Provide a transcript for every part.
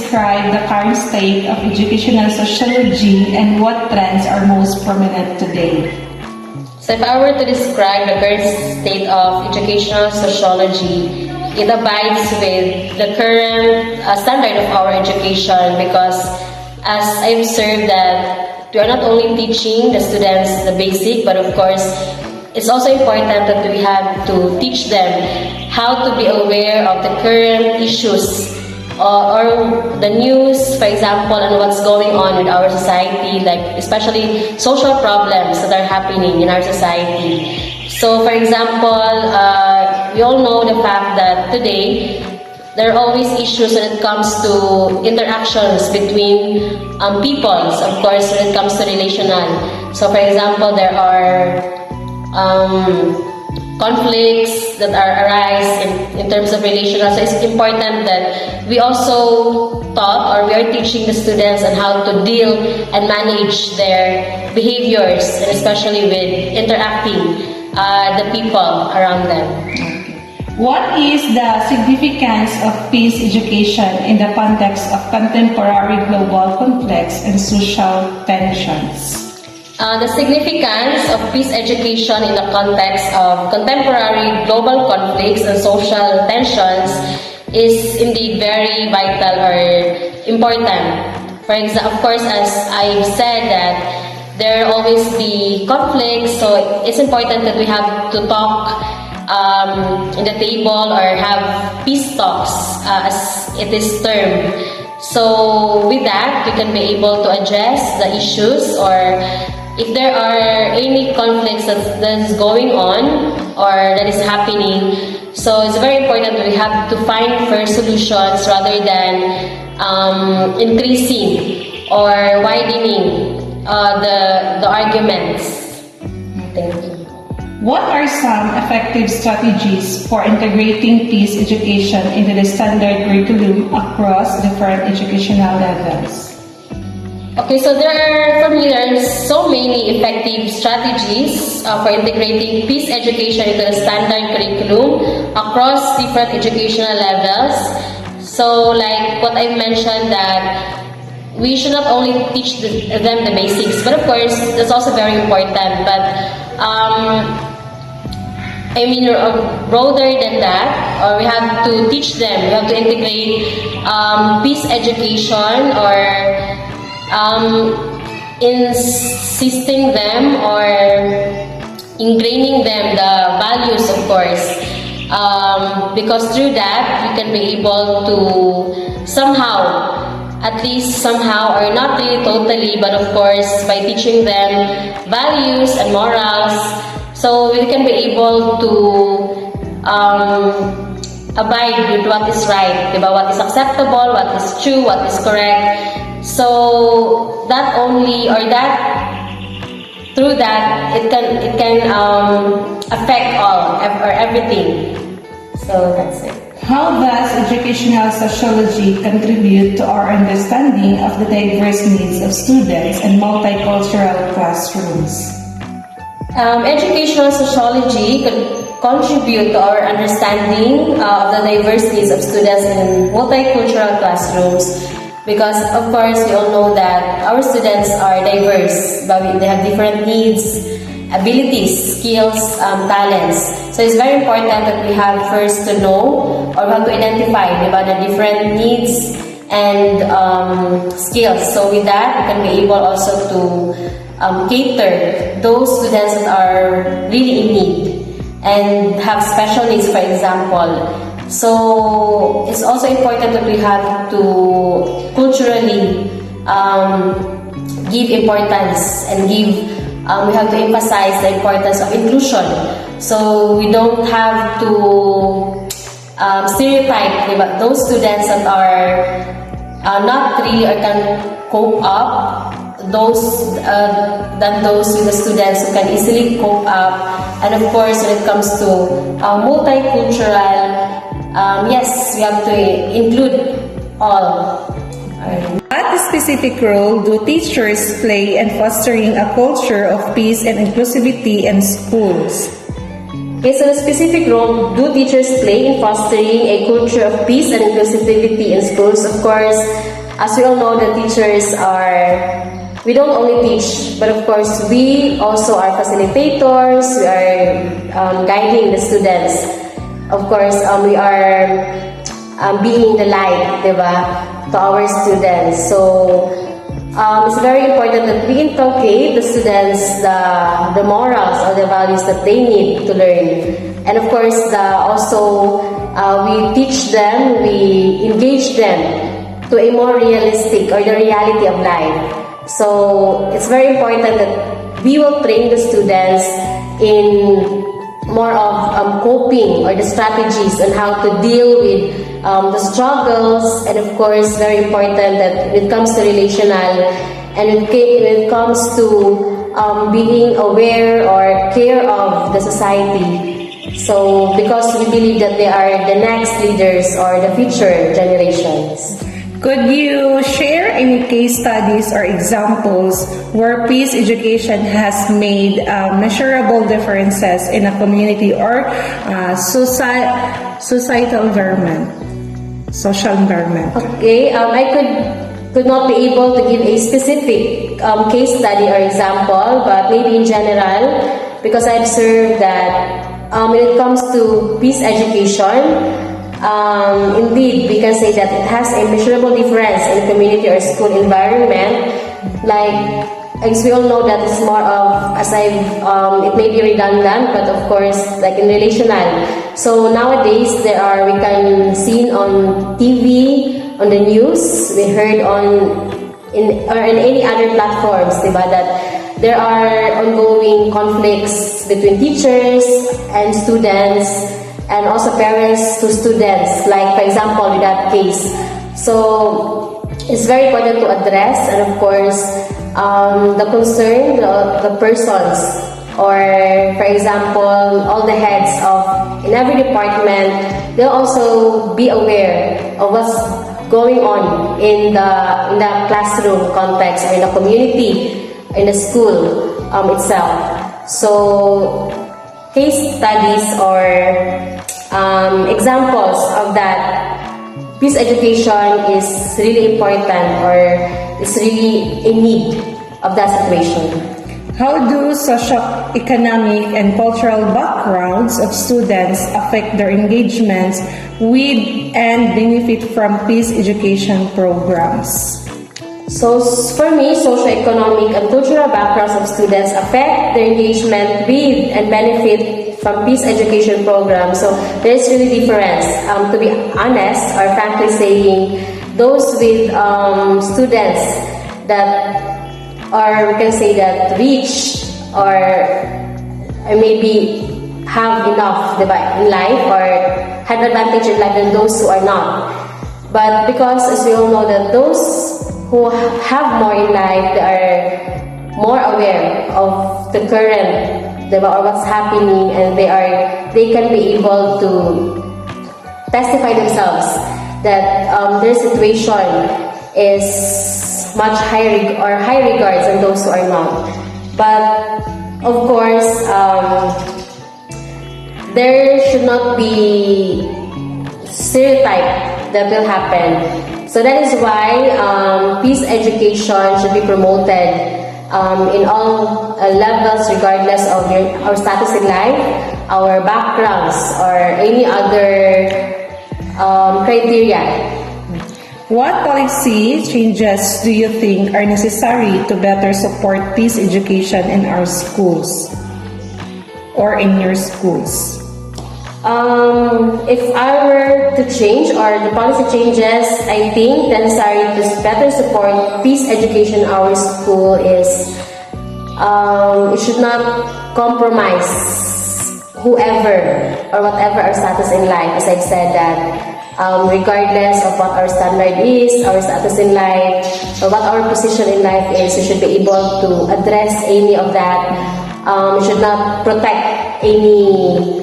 describe the current state of educational sociology and what trends are most prominent today? So if I were to describe the current state of educational sociology, it abides with the current standard of our education, because as I observed that we are not only teaching the students the basic, but of course it's also important that we have to teach them how to be aware of the current issues or the news, for example, and what's going on with our society, like especially social problems that are happening in our society. So, for example, we all know the fact that today there are always issues when it comes to interactions between peoples, of course, when it comes to relational. So, for example, there are conflicts that arise in terms of relational. So it's important that we also taught, or we are teaching the students on how to deal and manage their behaviors, and especially with interacting the people around them. What is the significance of peace education in the context of contemporary global conflicts and social tensions? The significance of peace education in the context of contemporary global conflicts and social tensions is indeed very vital or important. For example, of course, as I've said, that there will always be conflicts, so it's important that we have to talk in the table, or have peace talks, as it is termed. So with that, we can be able to address the issues, or if there are any conflicts that is going on or that is happening. So it's very important that we have to find first solutions rather than increasing or widening the arguments. Thank you. What are some effective strategies for integrating peace education into the standard curriculum across different educational levels? Okay, so there are so many effective strategies for integrating peace education into the standard curriculum across different educational levels. So like what I mentioned, that we should not only teach them the basics, but of course that's also very important. But I mean, broader than that, we have to teach them, we have to integrate peace education, or insisting them or ingraining them the values, of course, because through that we can be able to somehow, at least somehow, or not really totally, but of course by teaching them values and morals, so we can be able to abide with what is right, diba? What is acceptable, what is true, what is correct. So that only, or that through that it can affect all or everything. So that's it. How does educational sociology contribute to our understanding of the diverse needs of students and multicultural classrooms? Educational sociology could contribute to our understanding of the diverse needs of students in multicultural classrooms, because of course we all know that our students are diverse, but they have different needs, abilities, skills, talents. So it's very important that we have first to know, or have to identify about the different needs and skills. So with that, we can be able also to cater those students that are really in need and have special needs, for example. So it's also important that we have to culturally give importance and we have to emphasize the importance of inclusion. So we don't have to stereotype those students that are not really or can cope up than those with the students who can easily cope up. And of course, when it comes to multicultural, yes, we have to include all. What specific role do teachers play in fostering a culture of peace and inclusivity in schools? Okay, so the specific role do teachers play in fostering a culture of peace and inclusivity in schools? Of course, as we all know, the teachers we don't only teach, but of course, we also are facilitators, we are guiding the students. Of course, we are being the light, diba, to our students. So, it's very important that we inculcate the students the morals or the values that they need to learn. And of course, we teach them, we engage them to a more realistic or the reality of life. So it's very important that we will train the students in more of coping or the strategies on how to deal with the struggles, and of course very important that when it comes to relational and when it comes to being aware or care of the society. So because we believe that they are the next leaders or the future generations. Could you share any case studies or examples where peace education has made measurable differences in a community or societal environment, social environment? Okay, I could not be able to give a specific case study or example, but maybe in general, because I observed that when it comes to peace education, indeed, we can say that it has a measurable difference in the community or school environment. Like, as we all know, that it's more of, it may be redundant, but of course, like in relational. So nowadays, we can see on TV, on the news, we heard in any other platforms, diba, that there are ongoing conflicts between teachers and students, and also parents to students, like for example with that case. So it's very important to address, and of course the concern, the persons, or for example all the heads in every department, they'll also be aware of what's going on in the classroom context, or in the community, in the school itself. So case studies or examples of that peace education is really important, or is really in need of that situation. How do socio-economic and cultural backgrounds of students affect their engagements with and benefit from peace education programs? So for me, socio-economic and cultural backgrounds of students affect their engagement with and benefit from peace education programs. So there is really difference. To be honest, or frankly saying, those with students that, or we can say that reach or maybe have enough in life or have advantage in life than those who are not. But because as we all know that those who have more in life, they are more aware of the current, or what's happening, and they can be able to testify themselves that their situation is much high regards than those who are not. But of course, there should not be stereotype that will happen. So that is why peace education should be promoted in all levels, regardless of our status in life, our backgrounds, or any other criteria. What policy changes do you think are necessary to better support peace education in our schools or in your schools? If I were to change, or the policy changes, I think the necessary to better support peace education in our school is it should not compromise whoever or whatever our status in life. As I've said that regardless of what our standard is, our status in life, or what our position in life is, we should be able to address any of that. We should not protect any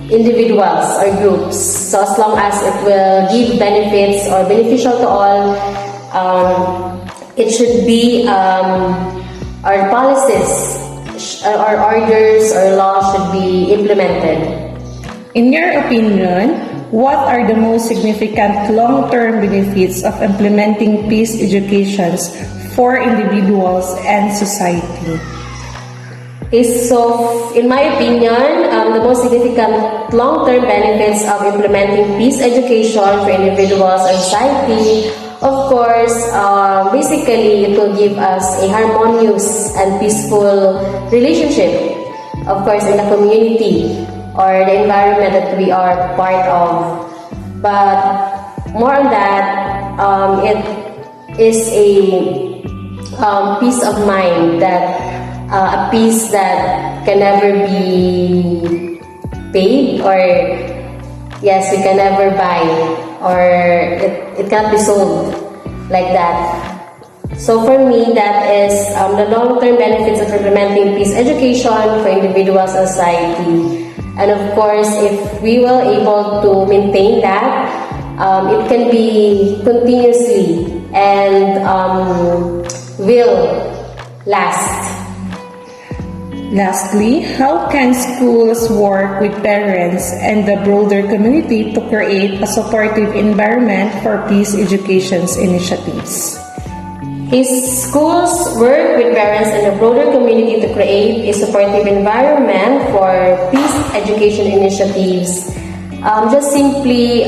individuals or groups. So as long as it will give benefits or beneficial to all, it should be our policies or orders or laws should be implemented. In your opinion, what are the most significant long-term benefits of implementing peace educations for individuals and society? So, in my opinion, the most significant long-term benefits of implementing peace education for individuals and society, of course, basically it will give us a harmonious and peaceful relationship, of course, in the community or the environment that we are part of. But more on that, it is a peace of mind, that a peace that can never be paid, or yes, we can never buy, or it can't be sold like that. So for me, that is the long-term benefits of implementing peace education for individuals and society. And of course, if we were able to maintain that, it can be continuously and will last. Lastly, how can schools work with parents and the broader community to create a supportive environment for peace education initiatives? Schools work with parents and the broader community to create a supportive environment for peace education initiatives. Just simply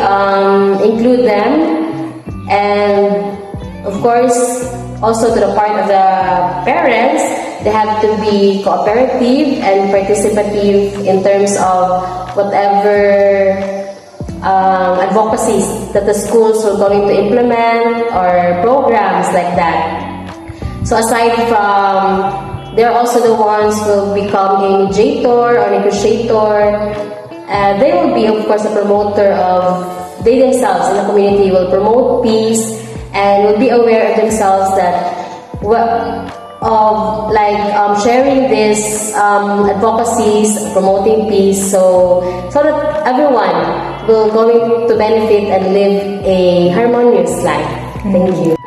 include them, and of course, also to the part of the parents, they have to be cooperative and participative in terms of whatever advocacies that the schools are going to implement or programs like that. So aside from, they're also the ones who will become a mediator or negotiator. They will be, of course, a promoter of, they themselves in the community will promote peace and will be aware of themselves that sharing this advocacies, promoting peace, so that everyone will going to benefit and live a harmonious life. Thank you.